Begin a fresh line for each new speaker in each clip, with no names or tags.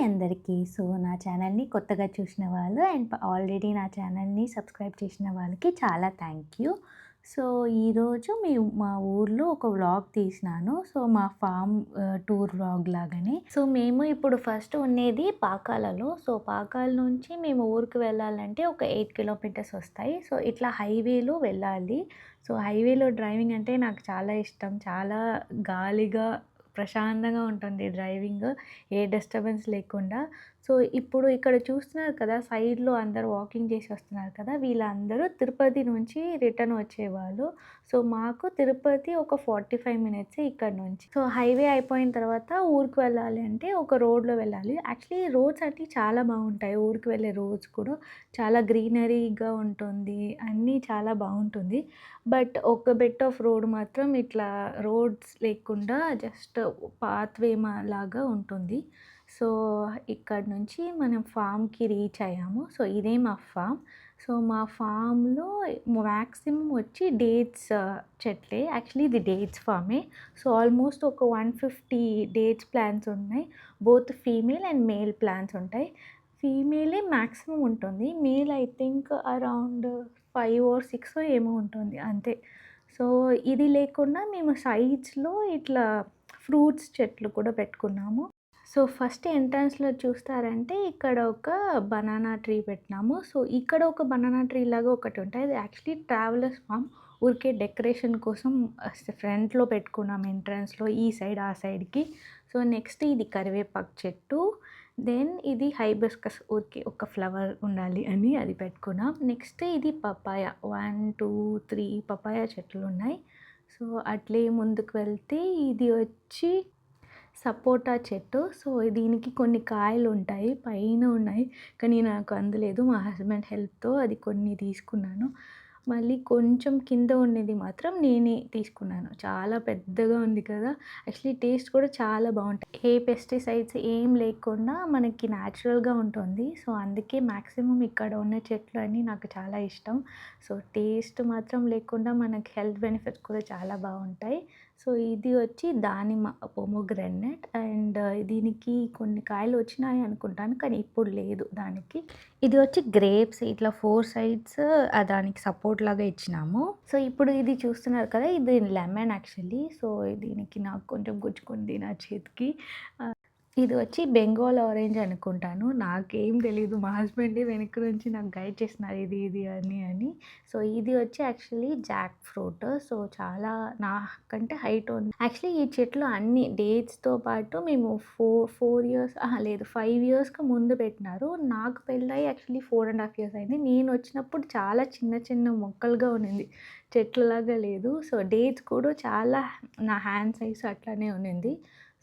అందరికీ. సో, నా ఛానల్‌ని కొత్తగా చూసిన వాళ్ళు అండ్ ఆల్రెడీ నా ఛానల్‌ని సబ్స్క్రైబ్ చేసిన వాళ్ళకి చాలా థ్యాంక్ యూ. సో, ఈరోజు మా ఊర్లో ఒక వ్లాగ్ తీసినాను. సో, మా ఫార్మ్ టూర్ వ్లాగ్ లాగానే. సో, మేము ఇప్పుడు ఫస్ట్ ఉండేది పాకాలలో. సో, పాకాల నుంచి మేము ఊరికి వెళ్ళాలంటే ఒక 8 కిలోమీటర్స్ వస్తాయి. సో, ఇట్లా హైవేలో వెళ్ళాలి. సో, హైవేలో డ్రైవింగ్ అంటే నాకు చాలా ఇష్టం. చాలా గాలిగా ప్రశాంతంగా ఉంటుంది డ్రైవింగ్. ఏ డిస్టర్బెన్స్ లేకుండా. సో, ఇప్పుడు ఇక్కడ చూస్తున్నారు కదా! సైడ్‌లో అందరూ వాకింగ్ చేసి వస్తున్నారు కదా! వీళ్ళందరూ తిరుపతి నుంచి రిటర్న్ వచ్చేవాళ్ళు. సో, మాకు తిరుపతి ఒక 45 మినిట్సే ఇక్కడ నుంచి. సో, హైవే అయిపోయిన తర్వాత ఊరికి వెళ్ళాలి అంటే ఒక రోడ్‌లో వెళ్ళాలి. యాక్చువల్లీ రోడ్స్ అన్నీ చాలా బాగుంటాయి. ఊరికి వెళ్ళే రోడ్స్ కూడా చాలా గ్రీనరీగా ఉంటుంది. అన్నీ చాలా బాగుంటుంది. బట్ ఒక బిట్ ఆఫ్ రోడ్ మాత్రం ఇట్లా రోడ్స్ లేకుండా జస్ట్ పాత్‌వే లాగా ఉంటుంది. సో, ఇక్కడ నుంచి మనం ఫామ్‌కి రీచ్ అయ్యాము. సో, ఇదే మా ఫామ్. సో, మా ఫామ్‌లో మాక్సిమం వచ్చి డేట్స్ చెట్లే. యాక్చువల్లీ ఇది డేట్స్ ఫామే. సో, ఆల్మోస్ట్ ఒక 150 డేట్స్ ప్లాంట్స్ ఉన్నాయి. Both female and male plants ఉంటాయి. ఫీమేలే మాక్సిమం ఉంటుంది. Male I think around 5 or 6 ఏమో ఉంటుంది అంతే. సో, ఇది లేకుండా మేము సైడ్స్‌లో ఇట్లా ఫ్రూట్స్ చెట్లు కూడా పెట్టుకున్నాము. సో, ఫస్ట్ ఎంట్రన్స్‌లో చూస్తారంటే ఇక్కడ ఒక బనానా ట్రీ పెట్టినాము. సో, ఇక్కడ ఒక బనానా ట్రీ లాగా ఒకటుంటాయి. అది యాక్చువల్లీ ట్రావెలర్స్ ఫార్మ్. ఊరికే డెకరేషన్ కోసం ఫ్రంట్‌లో పెట్టుకున్నాం ఎంట్రన్స్‌లో ఈ సైడ్, ఆ సైడ్‌కి. సో, నెక్స్ట్ ఇది కరివేపాకు చెట్టు. దెన్ ఇది హైబిస్కస్ ఊరికే ఒక ఫ్లవర్ ఉండాలి అని అది పెట్టుకున్నాం. నెక్స్ట్ ఇది పపాయ. 1, 2, 3 పపాయ చెట్లున్నాయి. సో, అట్లే ముందుకు వెళ్తే ఇది వచ్చి సపోటా చెట్టు. సో, దీనికి కొన్ని కాయలుంటాయి. పైన ఉన్నాయి. కానీ నాకు అందలేదు. మా హస్బెండ్ హెల్ప్‌తో అది కొన్ని తీసుకున్నాను. మళ్ళీ కొంచెం కింద ఉండేది మాత్రం నేనే తీసుకున్నాను. చాలా పెద్దగా ఉంది కదా! యాక్చువల్లీ టేస్ట్ కూడా చాలా బావుంటాయి. ఏ పెస్టిసైడ్స్ ఏం లేకుండా మనకి న్యాచురల్‌గా ఉంటుంది. సో, అందుకే మాక్సిమం ఇక్కడ ఉన్న చెట్లు అన్నీ నాకు చాలా ఇష్టం. సో, టేస్ట్ మాత్రం లేకుండా మనకి హెల్త్ బెనిఫిట్స్ కూడా చాలా బావుంటాయి. సో, ఇది వచ్చి దానిమ్మ పొమోగ్రానేట్ అండ్ దీనికి కొన్ని కాయలు వచ్చినాయి అనుకుంటాను. కానీ ఇప్పుడు లేదు దానికి. ఇది వచ్చి గ్రేప్స్ ఇట్లా 4 సైడ్స్ దానికి సపోర్ట్ లాగా ఇచ్చినాము. సో, ఇప్పుడు ఇది చూస్తున్నారు కదా! ఇది లెమన్ యాక్చువల్లీ. సో, దీనికి నాకు కొంచెం గుచ్చుకుంది నా చేతికి. ఇది వచ్చి బెంగాల్ ఆరెంజ్ అనుకుంటాను. నాకేం తెలీదు. మా హస్బెండే వెనక నుంచి నాకు గైడ్ చేసినారు ఇది అని. సో, ఇది వచ్చి యాక్చువల్లీ జాక్ ఫ్రూట్. సో, చాలా నాకంటే హైట్ ఉంది. యాక్చువల్లీ ఈ చెట్లు అన్నీ డేట్స్‌తో పాటు మేము 4 ఇయర్స్ లేదు 5 ఇయర్స్‌కి ముందు పెట్టినారు. నాకు పెళ్ళై యాక్చువల్లీ 4 ½ ఇయర్స్ అయింది. నేను వచ్చినప్పుడు చాలా చిన్న చిన్న మొక్కలుగా ఉన్నింది. చెట్లులాగా లేదు. సో, డేట్స్ కూడా చాలా నా హ్యాండ్ సైజ్ అట్లానే ఉన్నింది.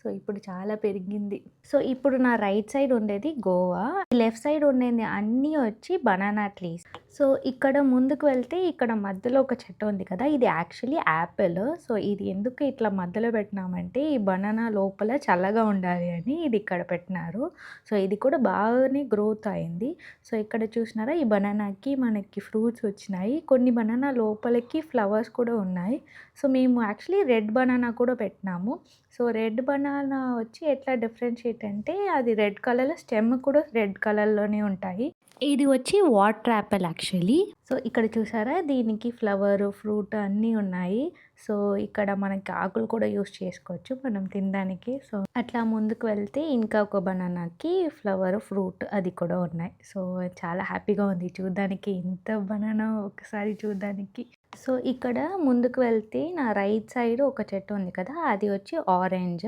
సో, ఇప్పుడు చాలా పెరిగింది. సో, ఇప్పుడు నా రైట్ సైడ్ ఉండేది గోవా. లెఫ్ట్ సైడ్ ఉండేది అన్నీ వచ్చి బనానా ట్రీస్. సో, ఇక్కడ ముందుకు వెళ్తే ఇక్కడ మధ్యలో ఒక చెట్టు ఉంది కదా! ఇది యాక్చువల్లీ యాపిల్. సో, ఇది ఎందుకు ఇట్లా మధ్యలో పెట్టినామంటే ఈ బనానా లోపల చల్లగా ఉండాలి అని ఇది ఇక్కడ పెట్టినారు. సో, ఇది కూడా బాగానే గ్రోత్ అయింది. సో, ఇక్కడ చూసినారా ఈ బనానాకి మనకి ఫ్రూట్స్ వచ్చినాయి. కొన్ని బనానా లోపలికి ఫ్లవర్స్ కూడా ఉన్నాయి. సో, మేము యాక్చువల్లీ రెడ్ బనానా కూడా పెట్టినాము. సో, రెడ్ బనానా వచ్చి ఎట్లా డిఫరెన్షియేట్ అంటే అది రెడ్ కలర్‌లో స్టెమ్ కూడా రెడ్ కలర్‌లోనే ఉంటాయి. ఇది వచ్చి వాటర్ యాపిల్ యాక్చువల్లీ. సో, ఇక్కడ చూసారా దీనికి ఫ్లవర్, ఫ్రూట్ అన్నీ ఉన్నాయి. సో, ఇక్కడ మనకి ఆకులు కూడా యూజ్ చేసుకోవచ్చు మనం తినడానికి. సో, అట్లా ముందుకు వెళ్తే ఇంకా ఒక బనానాకి ఫ్లవర్, ఫ్రూట్ అది కూడా ఉన్నాయి. సో, చాలా హ్యాపీగా ఉంది చూడ్డానికి. ఇంత బనానా ఒకసారి చూడ్డానికి. సో, ఇక్కడ ముందుకు వెళ్తే నా రైట్ సైడ్ ఒక చెట్టు ఉంది కదా! అది వచ్చి ఆరెంజ్.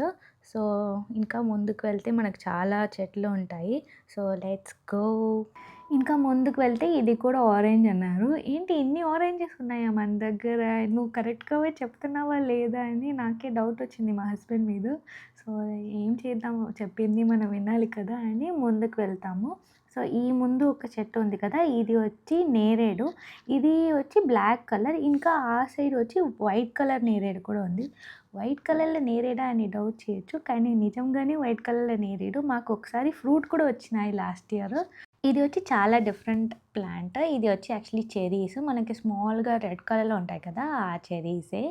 సో, ఇంకా ముందుకు వెళ్తే మనకు చాలా చెట్లు ఉంటాయి. So, let's go. ఇంకా ముందుకు వెళ్తే ఇది కూడా ఆరెంజ్ అన్నారు. ఏంటి ఇన్ని ఆరెంజెస్ ఉన్నాయా మన దగ్గర? నువ్వు కరెక్ట్‌గానే చెప్తున్నావా లేదా అని నాకే డౌట్ వచ్చింది మా హస్బెండ్ మీద. సో, ఏం చేద్దాము చెప్పింది మనం వినాలి కదా అని ముందుకు వెళ్తాము. సో, ఈ ముందు ఒక చెట్టు ఉంది కదా! ఇది వచ్చి నేరేడు. ఇది వచ్చి బ్లాక్ కలర్. ఇంకా ఆ సైడ్ వచ్చి వైట్ కలర్ నేరేడు కూడా ఉంది. వైట్ కలర్‌లో నేరేడా అని డౌట్ చేయొచ్చు. కానీ నిజంగానే వైట్ కలర్‌లో నేరేడు. మాకు ఒకసారి ఫ్రూట్ కూడా వచ్చినాయి లాస్ట్ ఇయర్. ఇది వచ్చి చాలా డిఫరెంట్ ప్లాంట్. ఇది వచ్చి యాక్చువల్లీ చెర్రీస్. మనకి స్మాల్‌గా రెడ్ కలర్‌లో ఉంటాయి కదా! ఆ చెర్రీసే.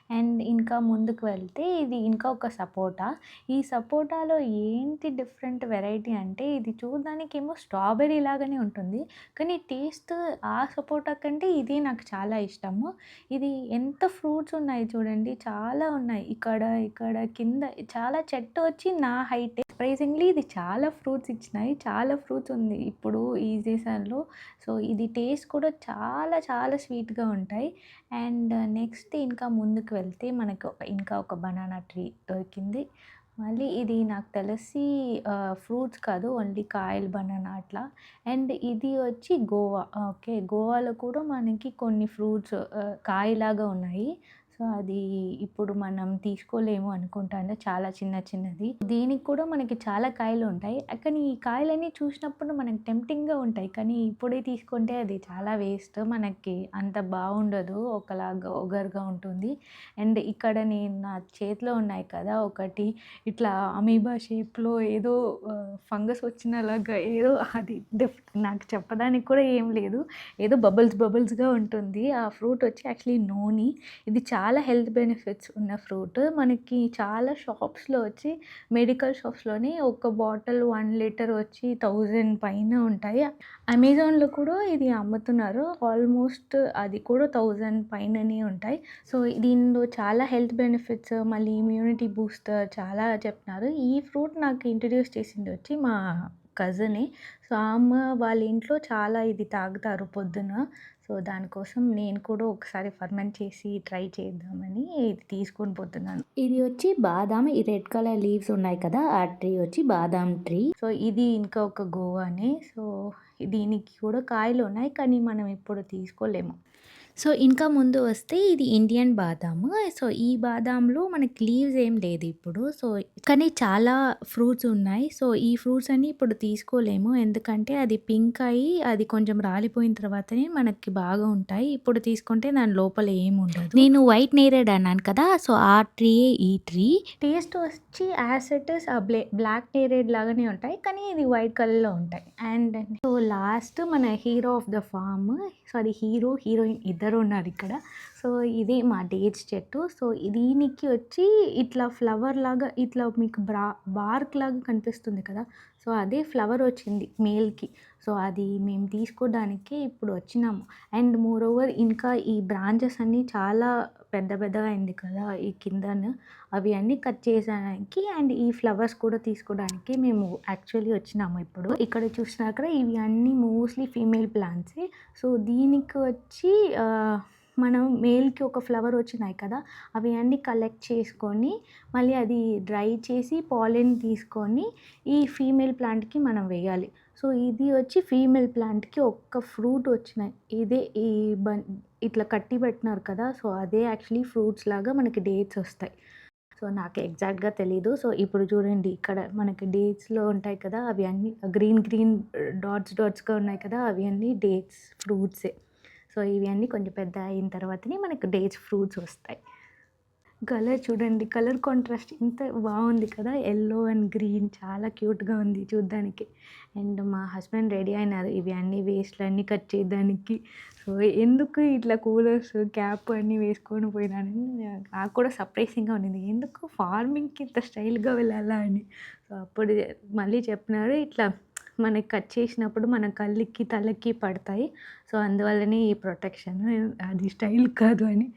అండ్ ఇంకా ముందుకు వెళ్తే ఇది ఇంకా ఒక సపోటా. ఈ సపోటాలో ఏంటి డిఫరెంట్ వెరైటీ అంటే ఇది చూడ్డానికేమో స్ట్రాబెర్రీ లాగానే ఉంటుంది. కానీ టేస్ట్ ఆ సపోటా కంటే ఇది నాకు చాలా ఇష్టము. ఇది ఎంత ఫ్రూట్స్ ఉన్నాయి చూడండి. చాలా ఉన్నాయి. ఇక్కడ కింద చాలా చెట్టు వచ్చి నా హైటే. సర్ప్రైజింగ్‌లీ ఇది చాలా ఫ్రూట్స్ ఇచ్చినాయి. చాలా ఫ్రూట్స్ ఉంది ఇప్పుడు ఈ సీజన్‌లో. సో, ఇది టేస్ట్ కూడా చాలా చాలా స్వీట్‌గా ఉంటాయి. అండ్ నెక్స్ట్ ఇంకా ముందుకు వెళ్తే మనకు ఇంకా ఒక బనానా ట్రీ దొరికింది. మళ్ళీ ఇది నాకు తెలిసి ఫ్రూట్స్ కాదు. ఓన్లీ కాయలు బనానా అట్లా. అండ్ ఇది వచ్చి గోవా. ఓకే. గోవాలో కూడా మనకి కొన్ని ఫ్రూట్స్ కాయలాగా ఉన్నాయి. సో, అది ఇప్పుడు మనం తీసుకోలేము అనుకుంటాను. చాలా చిన్నది. దీనికి కూడా మనకి చాలా కాయలుంటాయి. కానీ ఈ కాయలన్నీ చూసినప్పుడు మనకు టెంప్టింగ్‌గా ఉంటాయి. కానీ ఇప్పుడే తీసుకుంటే అది చాలా వేస్ట్. మనకి అంత బావుండదు. ఒకలాగా ఒగరుగా ఉంటుంది. అండ్ ఇక్కడ నేను నా చేతిలో ఉన్నాయి కదా! ఒకటి ఇట్లా అమీబా షేప్‌లో ఏదో ఫంగస్ వచ్చినలాగా ఏదో అది నాకు చెప్పడానికి కూడా ఏం లేదు. ఏదో బబుల్స్‌గా ఉంటుంది. ఆ ఫ్రూట్ వచ్చి యాక్చువల్లీ నోని. ఇది చాలా హెల్త్ బెనిఫిట్స్ ఉన్న ఫ్రూట్. మనకి చాలా షాప్స్‌లో వచ్చి మెడికల్ షాప్స్‌లోని ఒక బాటిల్ 1 లీటర్ వచ్చి 1000 పైన ఉంటాయి. అమెజాన్‌లో కూడా ఇది అమ్ముతున్నారు. ఆల్మోస్ట్ అది కూడా 1000 పైననే ఉంటాయి. సో, దీనిలో చాలా హెల్త్ బెనిఫిట్స్ మళ్ళీ ఇమ్యూనిటీ బూస్టర్ చాలా చెప్తున్నారు. ఈ ఫ్రూట్ నాకు ఇంట్రడ్యూస్ చేసింది వచ్చి మా కజినే. సో, ఆమె వాళ్ళ ఇంట్లో చాలా ఇది తాగుతారు పొద్దున. సో, దానికోసం నేను కూడా ఒకసారి ఫర్మెంట్ చేసి ట్రై చేద్దామని ఇది తీసుకొని పోతున్నాను. ఇది వచ్చి బాదాం. ఈ రెడ్ కలర్ లీవ్స్ ఉన్నాయి కదా! ఆ ట్రీ వచ్చి బాదాం ట్రీ. సో, ఇది ఇంకా ఒక గోవానే. సో, దీనికి కూడా కాయలున్నాయి. కానీ మనం ఇప్పుడు తీసుకోలేము. సో, ఇంకా ముందు వస్తే ఇది ఇండియన్ బాదాము. సో, ఈ బాదాంలో మనకి లీవ్స్ ఏం లేదు ఇప్పుడు. సో, కానీ చాలా ఫ్రూట్స్ ఉన్నాయి. సో, ఈ ఫ్రూట్స్ అన్నీ ఇప్పుడు తీసుకోలేము. ఎందుకంటే అది పింక్ అయ్యి అది కొంచెం రాలిపోయిన తర్వాతనే మనకి బాగా ఉంటాయి. ఇప్పుడు తీసుకుంటే దాని లోపల ఏముండదు. నేను వైట్ నేరేడ్ అన్నాను కదా! సో, ఆ ట్రీయే ఈ ట్రీ. టేస్ట్ వచ్చి యాస్ ఇట్ ఈస్ బ్లాక్ నేరేడ్ లాగానే ఉంటాయి. కానీ ఇది వైట్ కలర్‌లో ఉంటాయి. అండ్ సో, లాస్ట్ మన hero of the farm sorry heroine ఇద్దరు ఉన్నారు ఇక్కడ. సో, ఇది మా డేట్స్ చెట్టు. సో, దీనికి వచ్చి ఇట్లా ఫ్లవర్ లాగా ఇట్లా మీకు బార్క్ లాగా కనిపిస్తుంది కదా! సో, అదే ఫ్లవర్ వచ్చింది మేల్‌కి. సో, అది మేము తీసుకోవడానికి ఇప్పుడు వచ్చినాము. అండ్ మోరోవర్ ఇంకా ఈ బ్రాంచెస్ అన్నీ చాలా పెద్దగా అయింది కదా! ఈ కిందన అవి అన్నీ కట్ చేసేయడానికి అండ్ ఈ ఫ్లవర్స్ కూడా తీసుకోవడానికి మేము యాక్చువల్లీ వచ్చినాము ఇప్పుడు. ఇక్కడ చూసినారు కదా! ఇవి అన్నీ మోస్ట్‌లీ ఫీమేల్ ప్లాంట్సే. సో, దీనికి వచ్చి మనం మేల్‌కి ఒక ఫ్లవర్ వచ్చినాయి కదా! అవి అన్నీ కలెక్ట్ చేసుకొని మళ్ళీ అది డ్రై చేసి పాలెన్ తీసుకొని ఈ ఫీమేల్ ప్లాంట్‌కి మనం వేయాలి. సో, ఇది వచ్చి ఫీమేల్ ప్లాంట్‌కి ఒక్క ఫ్రూట్ వచ్చినాయి. ఇదే ఈ ఇట్లా కట్టి పెట్టినారు కదా! సో, అదే యాక్చువల్లీ ఫ్రూట్స్ లాగా మనకి డేట్స్ వస్తాయి. సో, నాకు ఎగ్జాక్ట్‌గా తెలీదు. సో, ఇప్పుడు చూడండి ఇక్కడ మనకి డేట్స్‌లో ఉంటాయి కదా! అవి అన్నీ గ్రీన్ డాట్స్‌గా ఉన్నాయి కదా! అవి అన్నీ డేట్స్ ఫ్రూట్సే. సో, ఇవి అన్నీ కొంచెం పెద్ద అయిన తర్వాతనే మనకు డేట్స్ ఫ్రూట్స్ వస్తాయి. కలర్ చూడండి. కలర్ కాంట్రాస్ట్ ఎంత బావుంది కదా! యెల్లో అండ్ గ్రీన్ చాలా క్యూట్‌గా ఉంది చూడ్డానికి. అండ్ మా హస్బెండ్ రెడీ అయినారు. ఇవి అన్నీ వేస్ట్‌లన్నీ కట్ చేయడానికి. సో, ఎందుకు ఇట్లా కూలర్స్, క్యాప్ అన్నీ వేసుకొని పోయినానని నాకు కూడా సర్ప్రైజింగ్‌గా ఉండింది. ఎందుకు ఫార్మింగ్‌కి ఇంత స్టైల్‌గా వెళ్ళాలా అని. సో, అప్పుడు మళ్ళీ చెప్పినారు ఇట్లా మనకి కట్ చేసినప్పుడు మన కళ్ళకి, తలకి పడతాయి. సో, అందువల్లనే ఈ ప్రొటెక్షన్ అది స్టైల్ కాదు అని.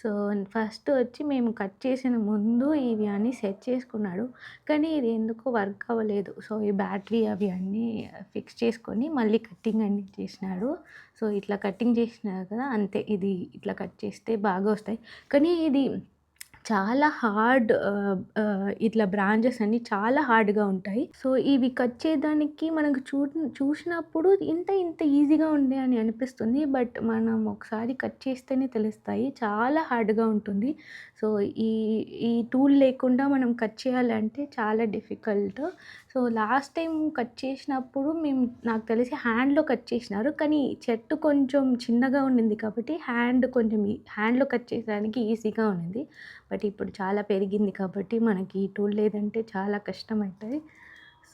సో, ఫస్ట్ వచ్చి మేము కట్ చేసిన ముందు ఇవి అన్నీ సెట్ చేసుకున్నాడు. కానీ ఇది ఎందుకో వర్క్ అవ్వలేదు. సో, ఈ బ్యాటరీ అవి అన్నీ ఫిక్స్ చేసుకొని మళ్ళీ కటింగ్ అన్నీ చేసినాడు. సో, ఇట్లా కటింగ్ చేసినారు కదా! అంతే ఇది ఇట్లా కట్ చేస్తే బాగా వస్తాయి. కానీ ఇది చాలా హార్డ్ ఇట్లా బ్రాంచెస్ అన్నీ చాలా హార్డ్‌గా ఉంటాయి. సో, ఇవి కట్ చేయడానికి మనకు చూసినప్పుడు ఇంత ఈజీగా ఉంది అని అనిపిస్తుంది. బట్ మనం ఒకసారి కట్ చేస్తేనే తెలుస్తాయి. చాలా హార్డ్‌గా ఉంటుంది. సో, ఈ ఈ టూల్ లేకుండా మనం కట్ చేయాలంటే చాలా difficult. So, last time cut చేసినప్పుడు నాకు తెలిసి హ్యాండ్‌లో కట్ చేసినారు. కానీ చెట్టు కొంచెం చిన్నగా ఉండింది కాబట్టి హ్యాండ్‌లో కట్ చేసేదానికి ఈజీగా ఉండింది. బట్ ఇప్పుడు చాలా పెరిగింది కాబట్టి మనకి ఈ టూల్ లేదంటే చాలా కష్టమైతది.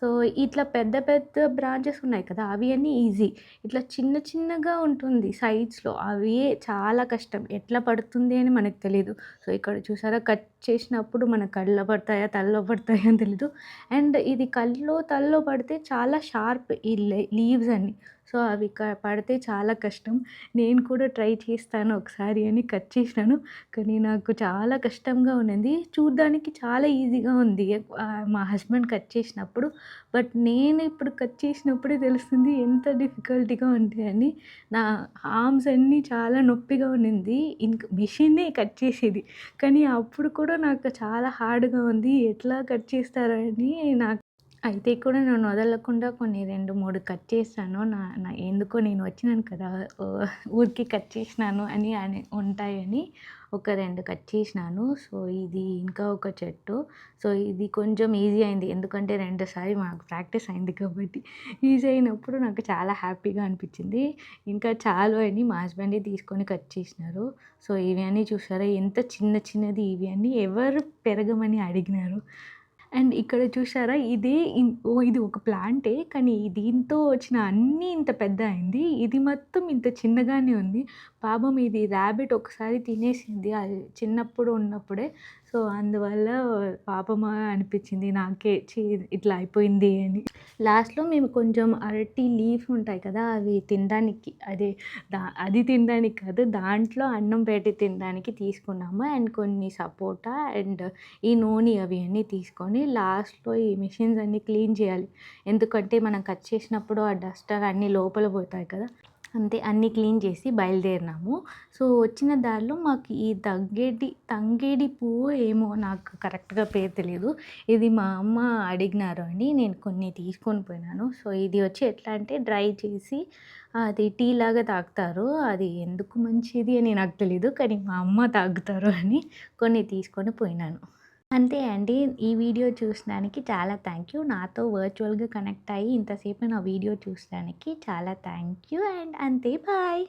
సో, ఇట్లా పెద్ద పెద్ద బ్రాంచెస్ ఉన్నాయి కదా! అవి అన్నీ ఈజీ. ఇట్లా చిన్న చిన్నగా ఉంటుంది సైడ్స్‌లో. అవి చాలా కష్టం. ఎట్లా పడుతుంది అని మనకు తెలీదు. సో, ఇక్కడ చూసారా కట్ చేసినప్పుడు మన కళ్ళలో పడతాయా, తలలో పడతాయా అని తెలీదు. అండ్ ఇది కల్లో, తలలో పడితే చాలా షార్ప్ ఈ లీవ్స్ అన్నీ. సో, అవి పడితే చాలా కష్టం. నేను కూడా ట్రై చేస్తాను ఒకసారి అని కట్ చేసినాను. కానీ నాకు చాలా కష్టంగా ఉన్నింది. చూడ్డానికి చాలా ఈజీగా ఉంది. మా హస్బెండ్ కట్ చేసినప్పుడు. బట్ నేను ఇప్పుడు కట్ చేసినప్పుడే తెలుస్తుంది ఎంత డిఫికల్టీగా ఉంది అని. నా ఆర్మ్స్ అన్నీ చాలా నొప్పిగా ఉన్నింది. మిషనే కట్ చేసేది. కానీ అప్పుడు కూడా నాకు చాలా హార్డ్‌గా ఉంది. ఎట్లా కట్ చేస్తారో అని నాకు అయితే కూడా నేను వదలకుండా కొన్ని 2, 3 కట్ చేశాను. నా నా ఎందుకో నేను వచ్చినాను కదా! ఊరికే కట్ చేసినాను అని ఉంటాయని ఒక 2 కట్ చేసినాను. సో, ఇది ఇంకా ఒక చెట్టు. సో, ఇది కొంచెం ఈజీ అయింది. ఎందుకంటే 2 సారి మాకు ప్రాక్టీస్ అయింది కాబట్టి. ఈజీ అయినప్పుడు నాకు చాలా హ్యాపీగా అనిపించింది. ఇంకా చాలు అని మా హస్బెండే తీసుకొని కట్ చేసినారు. సో, ఇవి అన్నీ చూసారా ఎంత చిన్న చిన్నది ఇవి అన్నీ ఎవరు పెరగమని అడిగినారు. అండ్ ఇక్కడ చూసారా ఇది ఒక ప్లాంటే. కానీ దీంతో వచ్చిన అన్నీ ఇంత పెద్ద అయింది. ఇది మొత్తం ఇంత చిన్నగానే ఉంది. పాపం ఇది రాబిట్ ఒకసారి తినేసింది. అది చిన్నప్పుడు ఉన్నప్పుడే. సో, అందువల్ల పాపమా అనిపించింది నాకే. ఇట్లా అయిపోయింది అని. లాస్ట్‌లో మేము కొంచెం అరటి లీఫ్ ఉంటాయి కదా! అవి తినడానికి అది తినడానికి కాదు. దాంట్లో అన్నం పెట్టి తినడానికి తీసుకున్నాము. అండ్ కొన్ని సపోటా అండ్ ఈ నూనె అవి అన్నీ తీసుకొని లాస్ట్‌లో ఈ మెషిన్స్ అన్నీ క్లీన్ చేయాలి. ఎందుకంటే మనం కట్ చేసినప్పుడు ఆ డస్ట్ అన్నీ లోపల పోతాయి కదా! అంతే అన్నీ క్లీన్ చేసి బయలుదేరినాము. సో, వచ్చిన దారిలో మాకు ఈ తంగేడి పువ్వు ఏమో నాకు కరెక్ట్‌గా పేరు తెలీదు. ఇది మా అమ్మ అడిగినారు అని నేను కొన్ని తీసుకొని పోయినాను. సో, ఇది వచ్చి ఎట్లా అంటే డ్రై చేసి అది టీ లాగా తాగుతారు. అది ఎందుకు మంచిది అని నాకు తెలీదు. కానీ మా అమ్మ తాగుతారు అని కొన్ని తీసుకొని పోయినాను. అంతే అండి. ఈ వీడియో చూసినందుకు చాలా థ్యాంక్ యూ. నాతో వర్చువల్‌గా కనెక్ట్ అయ్యి ఇంతసేపు నా వీడియో చూసినందుకు చాలా థ్యాంక్ యూ. అండ్ అంతే బాయ్.